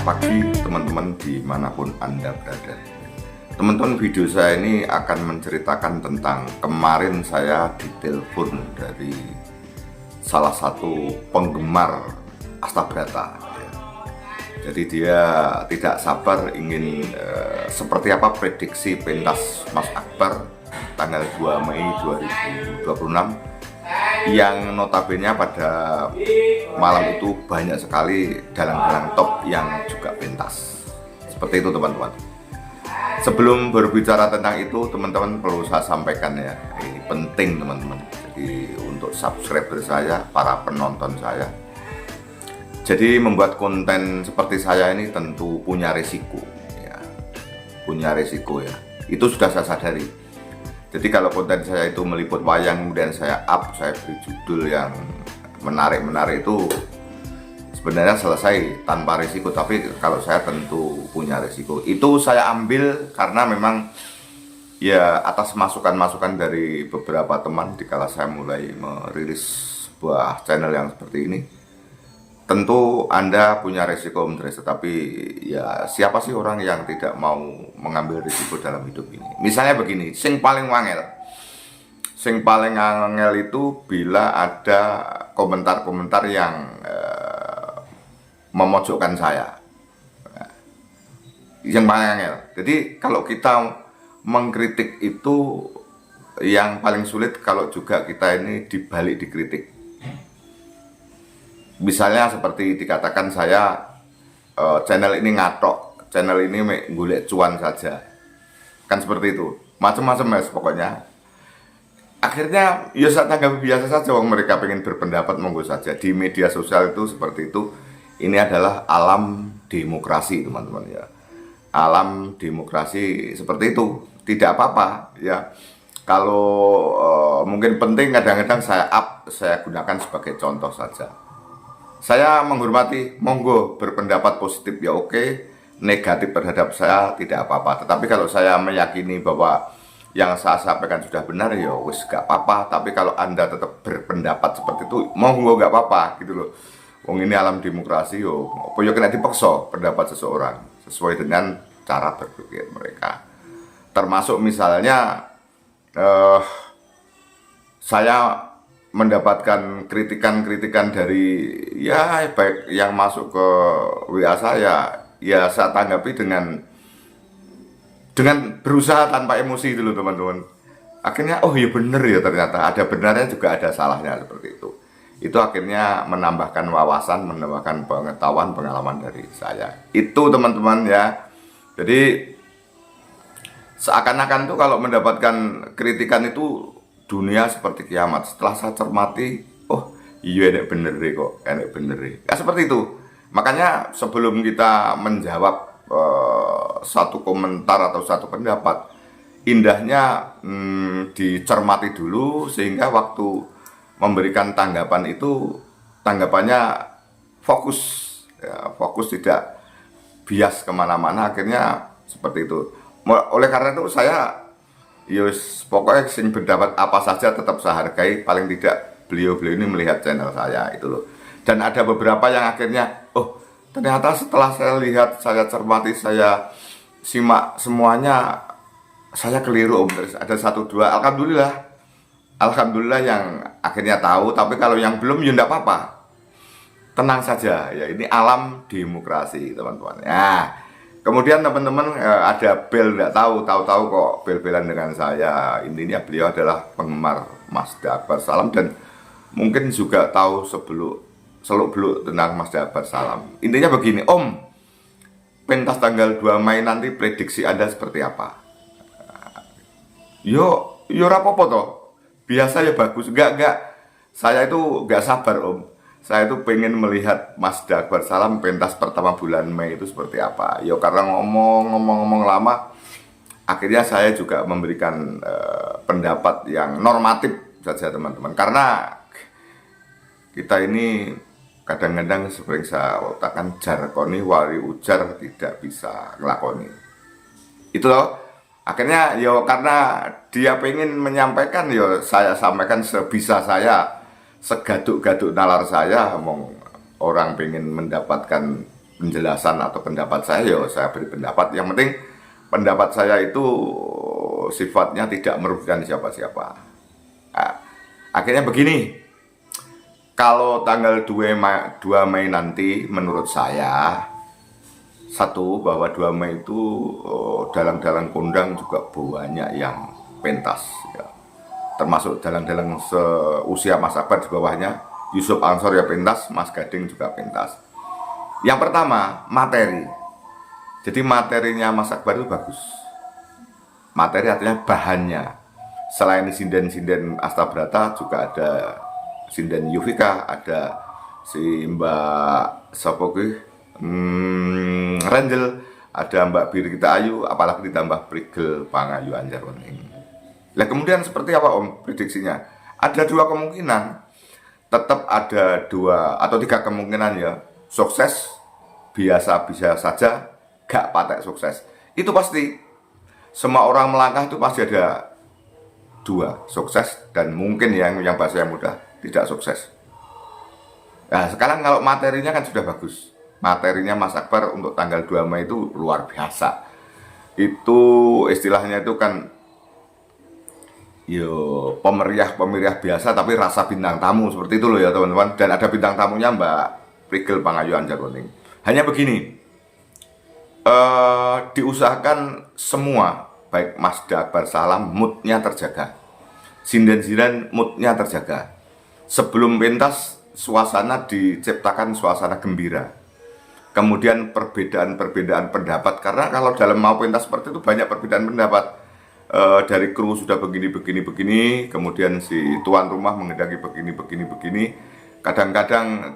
Selamat pagi teman-teman dimanapun Anda berada. Teman-teman, video saya ini akan menceritakan tentang kemarin saya ditelepon dari salah satu penggemar Astabrata. Jadi dia tidak sabar ingin seperti apa prediksi pentas Mas Akbar tanggal 2 Mei 2026 yang notabene pada malam itu banyak sekali dalang-dalang top yang juga pentas. Seperti itu teman-teman. Sebelum berbicara tentang itu, teman-teman perlu saya sampaikan ya, ini penting teman-teman. Jadi untuk subscriber saya, para penonton saya, jadi membuat konten seperti saya ini tentu punya resiko ya. Punya resiko ya. Itu sudah saya sadari. Jadi kalau konten saya itu meliput wayang, kemudian saya beri judul yang menarik-menarik, itu sebenarnya selesai tanpa risiko. Tapi kalau saya tentu punya risiko. Itu saya ambil karena memang ya atas masukan-masukan dari beberapa teman dikala saya mulai merilis sebuah channel yang seperti ini. Tentu Anda punya risiko tetapi ya siapa sih orang yang tidak mau mengambil risiko dalam hidup ini. Misalnya begini, sing paling wangel itu bila ada komentar-komentar yang memojokkan saya. Yang paling wangel. Jadi kalau kita mengkritik itu yang paling sulit kalau juga kita ini dibalik dikritik. Misalnya seperti dikatakan saya channel ini ngatok, channel ini golek cuan saja, kan seperti itu, macam-macam mas pokoknya. Akhirnya ya saya tanggapi biasa saja, wong mereka pengen berpendapat monggo saja. Di media sosial itu seperti itu. Ini adalah alam demokrasi teman-teman ya. Alam demokrasi seperti itu, tidak apa-apa ya. Kalau mungkin penting kadang-kadang saya gunakan sebagai contoh saja. Saya menghormati, monggo berpendapat positif ya oke, negatif terhadap saya tidak apa-apa. Tetapi kalau saya meyakini bahwa yang saya sampaikan sudah benar ya wis gak apa-apa. Tapi kalau Anda tetap berpendapat seperti itu, monggo gak apa-apa gitu loh. Wong ini alam demokrasi yo, apa yo kena dipaksa pendapat seseorang sesuai dengan cara berpikir mereka. Termasuk misalnya saya mendapatkan kritikan-kritikan dari ya baik yang masuk ke WA saya, ya saya tanggapi dengan berusaha tanpa emosi dulu teman-teman. Akhirnya oh ya bener ya, ternyata ada benarnya juga ada salahnya seperti itu. Itu akhirnya menambahkan wawasan, menambahkan pengetahuan, pengalaman dari saya. Itu teman-teman ya. Jadi seakan-akan tuh kalau mendapatkan kritikan itu dunia seperti kiamat. Setelah saya cermati, oh iya enak bener deh kok, enak bener deh. Ya seperti itu. Makanya sebelum kita menjawab satu komentar atau satu pendapat, indahnya dicermati dulu sehingga waktu memberikan tanggapan itu tanggapannya fokus, ya, fokus tidak bias kemana-mana. Akhirnya seperti itu. Oleh karena itu saya yus pokoknya sing pendapat apa saja tetap saya hargai, paling tidak beliau-beliau ini melihat channel saya itu loh. Dan ada beberapa yang akhirnya oh ternyata setelah saya lihat, saya cermati, saya simak semuanya, saya keliru om. Ada satu dua, alhamdulillah yang akhirnya tahu. Tapi kalau yang belum ya enggak apa-apa, tenang saja ya, ini alam demokrasi teman-teman ya. Kemudian teman-teman ada bel, nggak tahu kok bel-belan dengan saya. Intinya beliau adalah penggemar Mas Akbar Salam dan mungkin juga tahu seluk-beluk tentang Mas Akbar Salam. Intinya begini, Om, pentas tanggal 2 Mei nanti prediksi Anda seperti apa? Yo rapopo toh, biasa ya bagus. Enggak, saya itu nggak sabar Om. Saya itu pengen melihat Mas Akbar Salam pentas pertama bulan Mei itu seperti apa. Ya karena ngomong lama, akhirnya saya juga memberikan pendapat yang normatif saja teman-teman. Karena kita ini kadang-kadang seperti saya katakan jarkoni wari ujar tidak bisa ngelakoni. Itu loh. Akhirnya ya karena dia pengen menyampaikan, ya saya sampaikan sebisa saya. Segaduk-gaduk nalar saya, orang pengen mendapatkan penjelasan atau pendapat saya, ya saya beri pendapat. Yang penting pendapat saya itu sifatnya tidak merugikan siapa-siapa. Nah, akhirnya begini, kalau tanggal 2 Mei nanti menurut saya, satu, bahwa 2 Mei itu dalang-dalang kondang juga banyak yang pentas ya. Termasuk dalang-dalang seusia Mas Akbar, di bawahnya Yusuf Ansor ya pentas, Mas Gading juga pentas. Yang pertama, materi. Jadi materinya Mas Akbar itu bagus. Materi artinya bahannya. Selain sinden-sinden Astabrata juga ada sinden Yuvika, ada si Mbak Sopoki Renjel, ada Mbak Birgita Ayu, apalagi ditambah Prigel Pangayu Anjarwening. Nah kemudian seperti apa Om prediksinya? Ada dua kemungkinan, tetap ada 2 atau 3 kemungkinan ya. Sukses, biasa-biasa saja, gak patek sukses. Itu pasti, semua orang melangkah itu pasti ada 2, sukses dan mungkin yang bahasa yang mudah, tidak sukses. Nah sekarang kalau materinya kan sudah bagus. Materinya Mas Akbar untuk tanggal 2 Mei itu luar biasa. Itu istilahnya itu kan yo pemeriah biasa tapi rasa bintang tamu, seperti itu loh ya teman-teman. Dan ada bintang tamunya Mbak Prigel Pangayu Anjarwening. Hanya begini, diusahakan semua, baik Mas Akbar Salam, moodnya terjaga, sinden-sinden moodnya terjaga. Sebelum pentas, suasana diciptakan suasana gembira. Kemudian perbedaan pendapat, karena kalau dalam mau pentas seperti itu banyak perbedaan pendapat. Dari kru sudah begini, kemudian si tuan rumah menghendaki begini. Kadang-kadang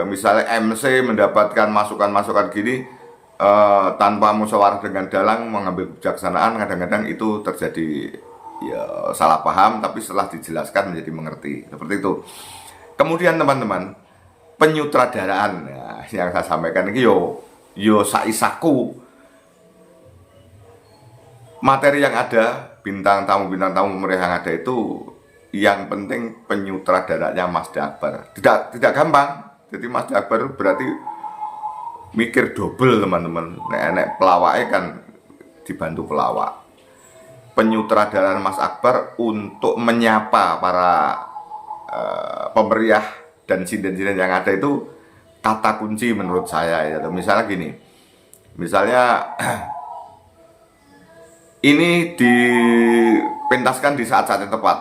misalnya MC mendapatkan masukan-masukan gini, tanpa musyawarah dengan dalang mengambil kebijaksanaan, kadang-kadang itu terjadi ya salah paham, tapi setelah dijelaskan menjadi mengerti, seperti itu. Kemudian teman-teman, penyutradaraan ya, yang saya sampaikan ini yo saisaku. Materi yang ada, bintang tamu meriah yang ada itu, yang penting penyutradaranya Mas Akbar. Tidak gampang. Jadi Mas Akbar berarti mikir double teman-teman. Nek pelawaknya kan dibantu pelawak. Penyutradaraan Mas Akbar untuk menyapa para pemeriah dan sinden-sinden yang ada itu kata kunci menurut saya ya. Misalnya gini, misalnya ini dipentaskan di saat-saat yang tepat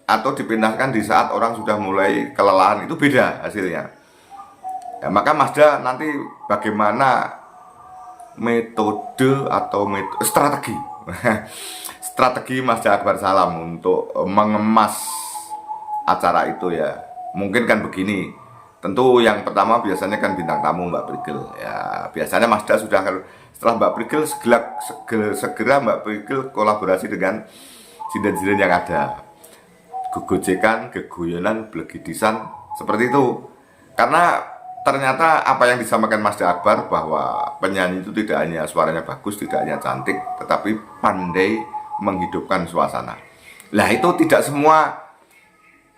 atau dipentaskan di saat orang sudah mulai kelelahan, itu beda hasilnya ya. Maka Masda nanti bagaimana metode atau strategi strategi Masda Akbar Salam untuk mengemas acara itu ya. Mungkin kan begini, tentu yang pertama biasanya kan bintang tamu Mbak Prigel ya. Biasanya Masda sudah, setelah Mbak Prigel segera Mbak Prigel kolaborasi dengan sinden-sinden yang ada, gegojekan, gegoyonan, blegidisan, seperti itu. Karena ternyata apa yang disampaikan Mas Akbar, bahwa penyanyi itu tidak hanya suaranya bagus, tidak hanya cantik, tetapi pandai menghidupkan suasana. Lah itu tidak semua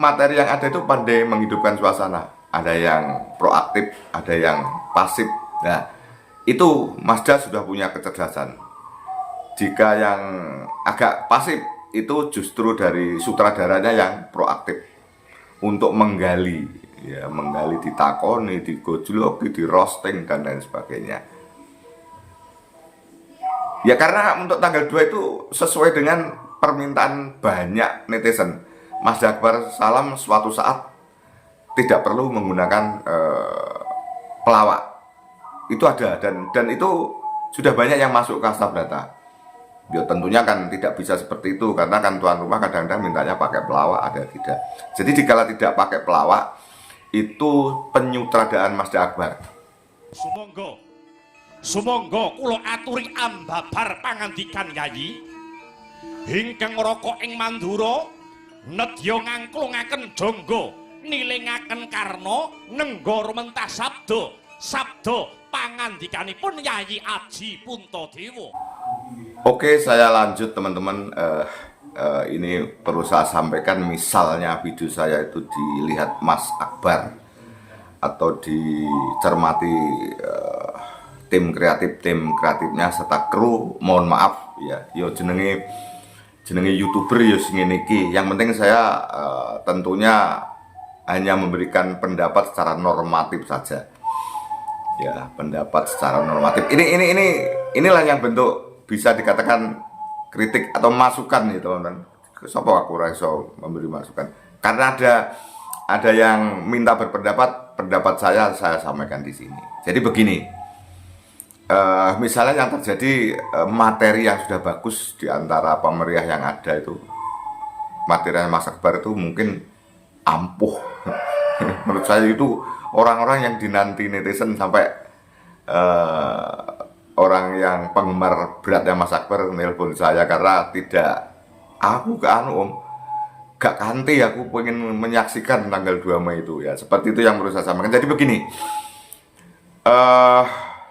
materi yang ada itu pandai menghidupkan suasana. Ada yang proaktif, ada yang pasif. Nah itu Masda sudah punya kecerdasan. Jika yang agak pasif itu justru dari sutradaranya yang proaktif untuk menggali, ya menggali, ditakoni, digojloki, di roasting dan lain sebagainya. Ya karena untuk tanggal 2 itu sesuai dengan permintaan banyak netizen. Mas Akbar Salam suatu saat tidak perlu menggunakan pelawak. Itu ada dan itu sudah banyak yang masuk ke Astabrata. Ya tentunya kan tidak bisa seperti itu, karena kan tuan rumah kadang-kadang mintanya pakai pelawak, ada tidak. Jadi dikala tidak pakai pelawak, itu penyutradaan Mas Akbar. Sumangga kula aturi ambabar pangandikan Yayi ingkang raka ing Mandura nedya ngangklungaken jangga nilingaken karna nengga rumentah sabda pangandikanipun Yayi Aji Puntadewa. Oke, saya lanjut teman-teman. Ini perlu saya sampaikan, misalnya video saya itu dilihat Mas Akbar atau dicermati tim kreatifnya serta kru, mohon maaf ya, yo jenenge YouTuber yo sing ngene iki. Yang penting saya tentunya hanya memberikan pendapat secara normatif saja. Ya, pendapat secara normatif. Inilah yang bentuk bisa dikatakan kritik atau masukan nih, teman-teman. Sopo aku ora iso memberi masukan. Karena ada yang minta pendapat saya sampaikan di sini. Jadi begini. Misalnya yang terjadi materi yang sudah bagus di antara pemeriah yang ada itu, materinya Mas Akbar itu mungkin ampuh. Menurut saya itu orang-orang yang dinanti netizen sampai orang yang penggemar beratnya Mas Akbar nelpon saya karena aku gak kanti, aku pengen menyaksikan tanggal 2 Mei itu ya. Seperti itu yang menurut saya sampaikan. Jadi begini,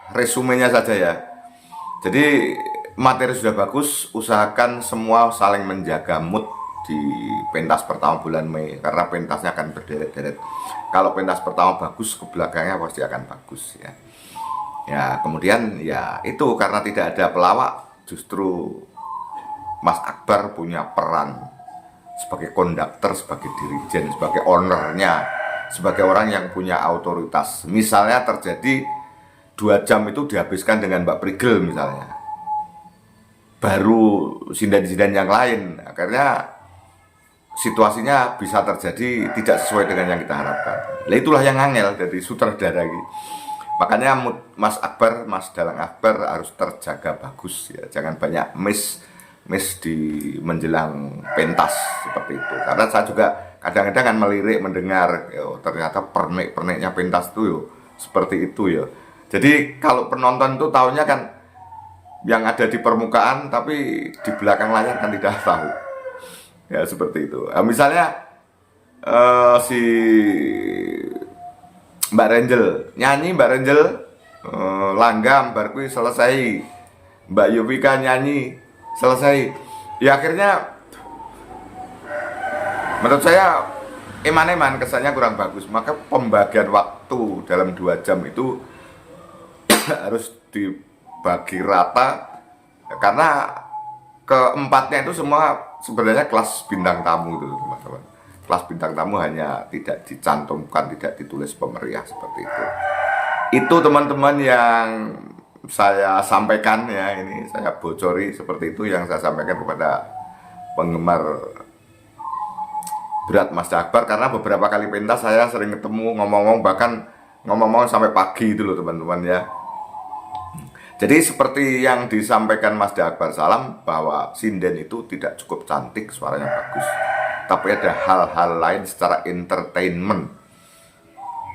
resumenya saja ya. Jadi materi sudah bagus, usahakan semua saling menjaga mood di pentas pertama bulan Mei, karena pentasnya akan berderet-deret. Kalau pentas pertama bagus, ke belakangnya pasti akan bagus ya. Ya, kemudian ya itu karena tidak ada pelawak, justru Mas Akbar punya peran sebagai konduktor, sebagai dirijen, sebagai ownernya, sebagai orang yang punya otoritas. Misalnya terjadi 2 jam itu dihabiskan dengan Mbak Prigel misalnya, baru sindan-sindan yang lain, akhirnya situasinya bisa terjadi tidak sesuai dengan yang kita harapkan. Nah, itulah yang angel dari sutradara gitu. Makanya Mas Akbar, Mas Dalang Akbar harus terjaga bagus ya, jangan banyak miss di menjelang pentas seperti itu. Karena saya juga kadang-kadang kan melirik mendengar, yo, ternyata pernik-perniknya pentas itu yo seperti itu ya. Jadi kalau penonton itu tahunya kan yang ada di permukaan, tapi di belakang layar kan tidak tahu. Ya seperti itu. Nah, misalnya si Mbak Renjel nyanyi, Mbak Renjel langgam, baru selesai. Mbak Yovika nyanyi, selesai. Ya akhirnya menurut saya eman-eman, kesannya kurang bagus. Maka pembagian waktu dalam 2 jam itu harus dibagi rata, karena keempatnya itu semua sebenarnya kelas bintang tamu itu, teman-teman. Kelas bintang tamu hanya tidak dicantumkan, tidak ditulis pemeriah seperti itu. Itu teman-teman yang saya sampaikan ya, ini saya bocori seperti itu yang saya sampaikan kepada penggemar berat Mas Akbar, karena beberapa kali pentas saya sering ketemu, ngomong-ngomong, bahkan ngomong-ngomong sampai pagi itu loh teman-teman ya. Jadi seperti yang disampaikan Mas Akbar Salam, bahwa sinden itu tidak cukup cantik, suaranya bagus, tapi ada hal-hal lain secara entertainment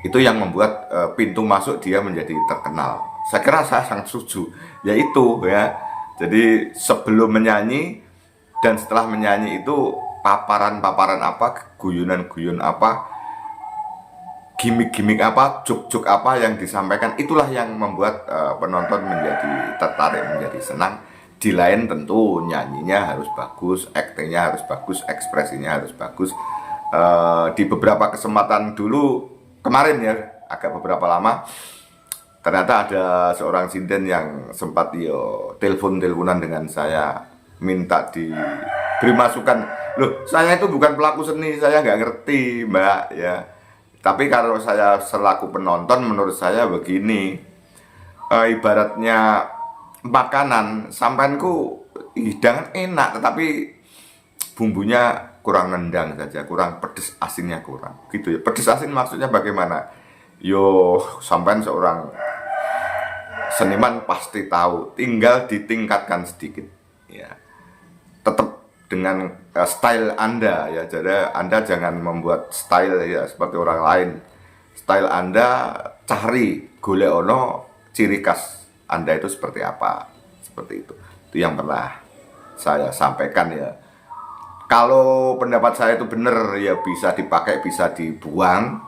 itu yang membuat pintu masuk dia menjadi terkenal. Saya kira saya sangat setuju, yaitu ya. Jadi sebelum menyanyi dan setelah menyanyi itu paparan-paparan apa, guyonan-guyon apa, gimmick-gimmick apa, joke-joke apa yang disampaikan, itulah yang membuat penonton menjadi tertarik, menjadi senang. Di lain tentu nyanyinya harus bagus, aktingnya harus bagus, ekspresinya harus bagus. Di beberapa kesempatan dulu kemarin ya, agak beberapa lama, ternyata ada seorang sinden yang sempat teleponan dengan saya, minta diberi masukan. Loh, saya itu bukan pelaku seni, saya nggak ngerti Mbak ya. Tapi kalau saya selaku penonton, menurut saya begini, ibaratnya makanan, sampanku hidangan enak, tetapi bumbunya kurang nendang saja, kurang pedes, asinnya kurang, gitu ya. Pedes asin maksudnya bagaimana? Yo, sampan seorang seniman pasti tahu, tinggal ditingkatkan sedikit, ya. Tetap dengan style Anda ya, jadi Anda jangan membuat style ya seperti orang lain. Style Anda cari, golek ono ciri khas Anda itu seperti apa, seperti itu. Itu yang pernah saya sampaikan ya. Kalau pendapat saya itu benar ya, bisa dipakai, bisa dibuang,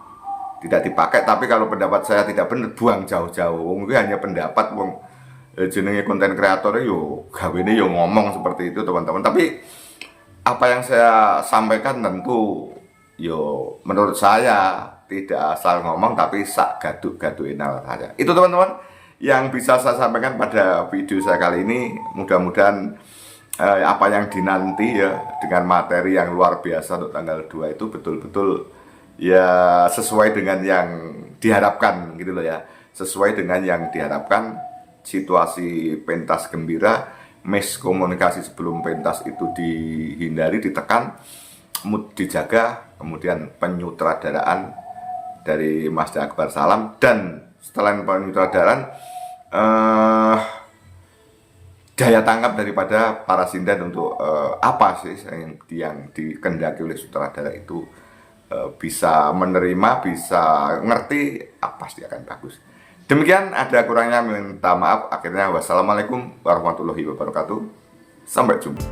tidak dipakai. Tapi kalau pendapat saya tidak benar, buang jauh-jauh. Mungkin hanya pendapat, jenenge konten kreator yo gawene yo ngomong seperti itu teman-teman. Tapi apa yang saya sampaikan tentu yo menurut saya tidak asal ngomong, tapi sak gaduk-gadukin saja. Itu teman-teman yang bisa saya sampaikan pada video saya kali ini, mudah-mudahan apa yang dinanti ya dengan materi yang luar biasa untuk tanggal 2 itu betul-betul ya sesuai dengan yang diharapkan gitu loh ya. Sesuai dengan yang diharapkan, situasi pentas gembira, miskomunikasi sebelum pentas itu dihindari, ditekan, mood dijaga, kemudian penyutradaraan dari Mas Akbar Salam, dan setelah penyutradaraan daya tangkap daripada para sinden untuk apa sih yang dikendaki oleh sutradara itu bisa menerima, bisa ngerti, pasti akan bagus. Demikian, ada kurangnya minta maaf. Akhirnya wassalamualaikum warahmatullahi wabarakatuh. Sampai jumpa.